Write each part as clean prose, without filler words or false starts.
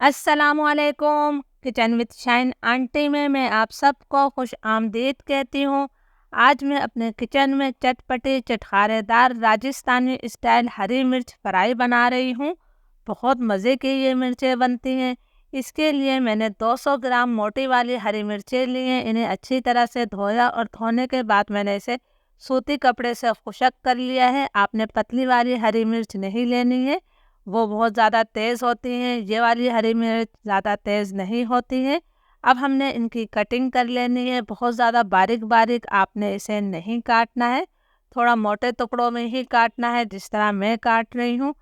अस्सलामुअलैकुम। Kitchen with shine aunty में मैं आप सबको खुश आमदीद कहती हूँ। आज मैं अपने किचन में चटपटी चटखारेदार राजस्थानी स्टाइल हरी मिर्च फ्राई बना रही हूँ। बहुत मज़े की ये मिर्चें बनती हैं। इसके लिए मैंने 200 ग्राम मोटी वाली हरी मिर्चें ली हैं। इन्हें अच्छी तरह से धोया और धोने के बाद मैंने इसे सूती कपड़े से खुशक कर लिया है। आपने पतली वाली हरी मिर्च नहीं लेनी है, वो बहुत ज़्यादा तेज़ होती हैं। ये वाली हरी मिर्च ज़्यादा तेज़ नहीं होती है। अब हमने इनकी कटिंग कर लेनी है। बहुत ज़्यादा बारीक बारीक आपने इसे नहीं काटना है, थोड़ा मोटे टुकड़ों में ही काटना है, जिस तरह मैं काट रही हूँ।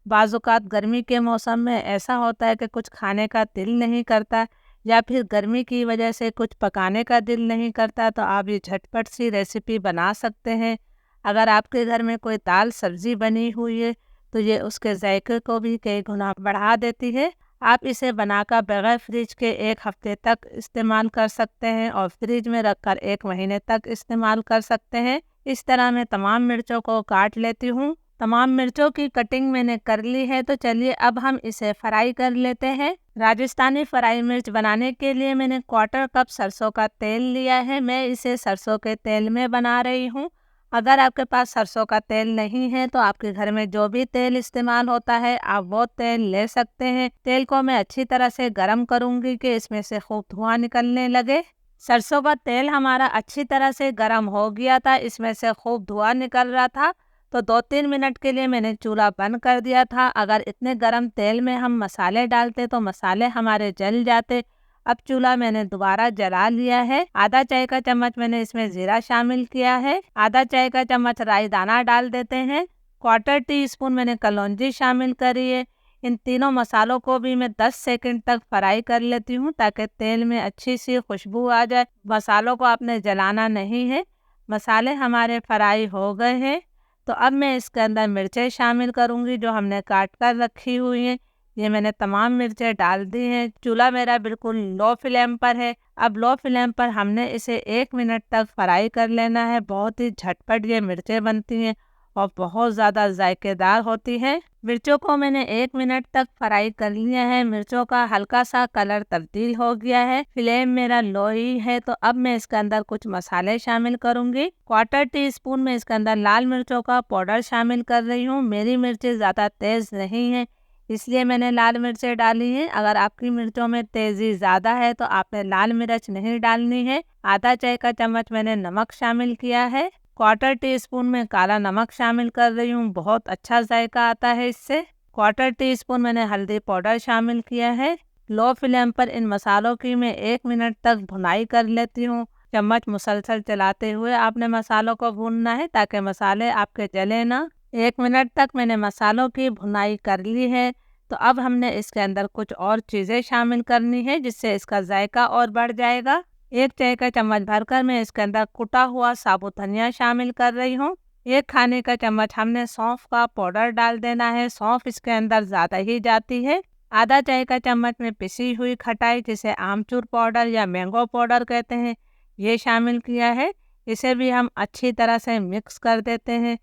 बाज़-औक़ात गर्मी के मौसम में ऐसा होता है कि कुछ खाने का दिल नहीं करता, या फिर गर्मी की वजह से कुछ पकाने का दिल नहीं करता, तो आप ये झटपट सी रेसिपी बना सकते हैं। अगर आपके घर में कोई दाल सब्ज़ी बनी हुई है तो ये उसके जायके को भी कई गुना बढ़ा देती है। आप इसे बनाकर बगैर फ्रिज के 1 हफ्ते तक इस्तेमाल कर सकते हैं और फ्रिज में रखकर 1 महीने तक इस्तेमाल कर सकते हैं। इस तरह मैं तमाम मिर्चों को काट लेती हूँ। तमाम मिर्चों की कटिंग मैंने कर ली है, तो चलिए अब हम इसे फ्राई कर लेते हैं। राजस्थानी फ्राई मिर्च बनाने के लिए मैंने 1/4 कप सरसों का तेल लिया है। मैं इसे सरसों के तेल में बना रही हूँ। अगर आपके पास सरसों का तेल नहीं है तो आपके घर में जो भी तेल इस्तेमाल होता है आप वो तेल ले सकते हैं। तेल को मैं अच्छी तरह से गरम करूंगी कि इसमें से खूब धुआं निकलने लगे। सरसों का तेल हमारा अच्छी तरह से गरम हो गया था, इसमें से खूब धुआं निकल रहा था, तो 2-3 मिनट के लिए मैंने चूल्हा बंद कर दिया था। अगर इतने गरम तेल में हम मसाले डालते तो मसाले हमारे जल जाते। अब चूल्हा मैंने दोबारा जला लिया है। आधा चाय का चम्मच मैंने इसमें जीरा शामिल किया है। आधा चाय का चम्मच राई दाना डाल देते हैं। 1/4 टीस्पून मैंने कलौंजी शामिल करी है। इन तीनों मसालों को भी मैं 10 सेकंड तक फ्राई कर लेती हूँ, ताकि तेल में अच्छी सी खुशबू आ जाए। मसालों को आपने जलाना नहीं है। मसाले हमारे फ्राई हो गए हैं, तो अब मैं इसके अंदर मिर्चें शामिल करूँगी जो हमने काट कर रखी हुई हैं। ये मैंने तमाम मिर्चें डाल दी हैं। चूल्हा मेरा बिल्कुल लो फ्लेम पर है। अब लो फ्लेम पर हमने इसे 1 मिनट तक फ्राई कर लेना है। बहुत ही झटपट ये मिर्चें बनती हैं और बहुत ज़्यादा जायकेदार होती हैं। मिर्चों को मैंने 1 मिनट तक फ्राई कर लिया है। मिर्चों का हल्का सा कलर तब्दील हो गया है। फ्लेम मेरा लो ही है, तो अब मैं इसके अंदर कुछ मसाले शामिल करूंगी। 1/4 टीस्पून में इसके अंदर लाल मिर्चों का पाउडर शामिल कर रही हूँ। मेरी मिर्चें ज़्यादा तेज़ नहीं है, इसलिए मैंने लाल मिर्चें डाली हैं। अगर आपकी मिर्चों में तेज़ी ज़्यादा है तो आपने लाल मिर्च नहीं डालनी है। आधा चाय का चम्मच मैंने नमक शामिल किया है। 1/4 टीस्पून में काला नमक शामिल कर रही हूँ, बहुत अच्छा जायका आता है इससे। 1/4 टीस्पून मैंने हल्दी पाउडर शामिल किया है। लो फ्लेम पर इन मसालों की मैं 1 मिनट तक भुनाई कर लेती हूँ। चम्मच मुसलसल चलाते हुए आपने मसालों को भूनना है, ताकि मसाले आपके जले ना। 1 मिनट तक मैंने मसालों की भुनाई कर ली है, तो अब हमने इसके अंदर कुछ और चीज़ें शामिल करनी है, जिससे इसका जायका और बढ़ जाएगा। 1 चाय का चम्मच भरकर मैं इसके अंदर कुटा हुआ साबुत धनिया शामिल कर रही हूँ। 1 खाने का चम्मच हमने सौंफ का पाउडर डाल देना है। सौंफ इसके अंदर ज़्यादा ही जाती है। आधा चाय का चम्मच में पिसी हुई खटाई, जिसे आमचूर पाउडर या मैंगो पाउडर कहते हैं, ये शामिल किया है। इसे भी हम अच्छी तरह से मिक्स कर देते हैं।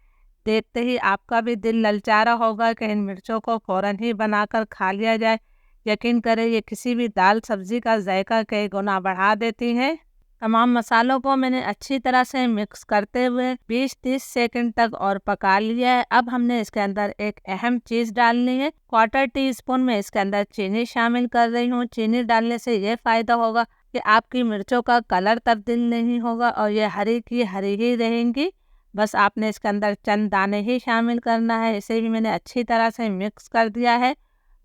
देखते ही आपका भी दिल ललचा रहा होगा कि इन मिर्चों को फ़ौरन ही बनाकर खा लिया जाए। यकीन करें, ये किसी भी दाल सब्ज़ी का जायका कई गुना बढ़ा देती हैं। तमाम मसालों को मैंने अच्छी तरह से मिक्स करते हुए 20-30 सेकंड तक और पका लिया है। अब हमने इसके अंदर एक अहम चीज़ डालनी है। 1/4 टीस्पून में इसके अंदर चीनी शामिल कर रही हूँ। चीनी डालने से ये फ़ायदा होगा कि आपकी मिर्चों का कलर तब्दील नहीं होगा और ये हरी की हरी ही रहेंगी। बस आपने इसके अंदर चंद दाने ही शामिल करना है। इसे भी मैंने अच्छी तरह से मिक्स कर दिया है।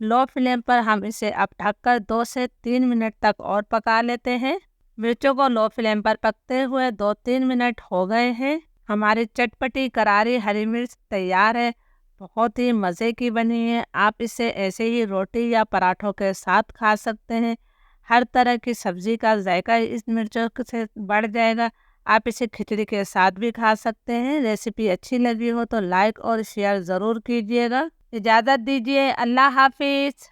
लो फ्लेम पर हम इसे अब ढककर 2 से 3 मिनट तक और पका लेते हैं। मिर्चों को लो फ्लेम पर पकते हुए 2-3 मिनट हो गए हैं। हमारी चटपटी करारी हरी मिर्च तैयार है। बहुत ही मज़े की बनी है। आप इसे ऐसे ही रोटी या पराठों के साथ खा सकते हैं। हर तरह की सब्ज़ी का जायका इस मिर्चों से बढ़ जाएगा। आप इसे खिचड़ी के साथ भी खा सकते हैं। रेसिपी अच्छी लगी हो तो लाइक और शेयर ज़रूर कीजिएगा। इजाज़त दीजिए। अल्लाह हाफिज़।